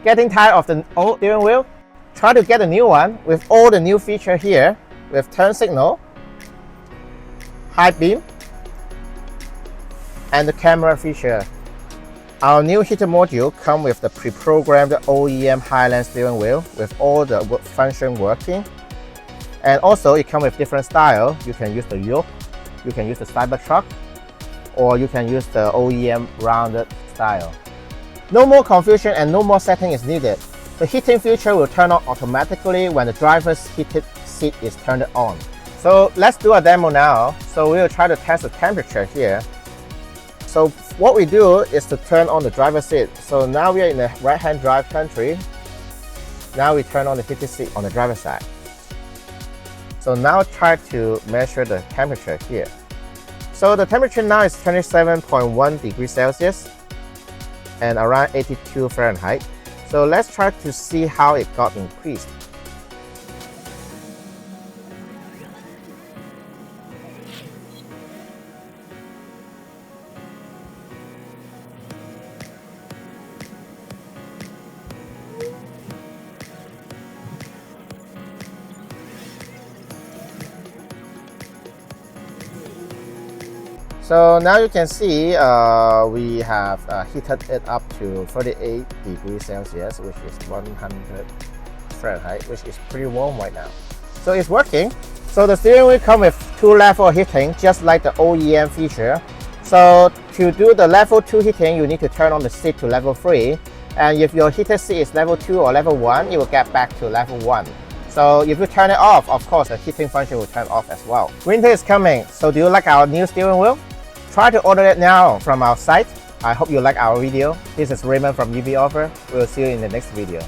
Getting tired of the old steering wheel? Try to get a new one with all the new features here, with turn signal, high beam, and the camera feature. Our new heater module comes with the pre-programmed OEM Highland steering wheel with all the function working. And also it comes with different style. You can use the yoke, you can use the Cybertruck, or you can use the OEM rounded style. No more confusion and no more setting is needed. The heating feature will turn on automatically when the driver's heated seat is turned on. So let's do a demo now. So we will try to test the temperature here. So what we do is to turn on the driver's seat. So now we are in the right-hand drive country. Now we turn on the heated seat on the driver's side. So now try to measure the temperature here. So the temperature now is 27.1 degrees Celsius and around 82 Fahrenheit. So let's try to see how it got increased. So now you can see we have heated it up to 38 degrees Celsius, which is 100 Fahrenheit, which is pretty warm right now. So it's working. So the steering wheel comes with 2 level heating, just like the OEM feature. So to do the level 2 heating, you need to turn on the seat to level 3. And if your heated seat is level 2 or level 1, it will get back to level 1. So if you turn it off, of course, the heating function will turn off as well. Winter is coming, so do you like our new steering wheel? Try to order it now from our site. I hope you like our video. This is Raymond from EVOffer. We'll see you in the next video.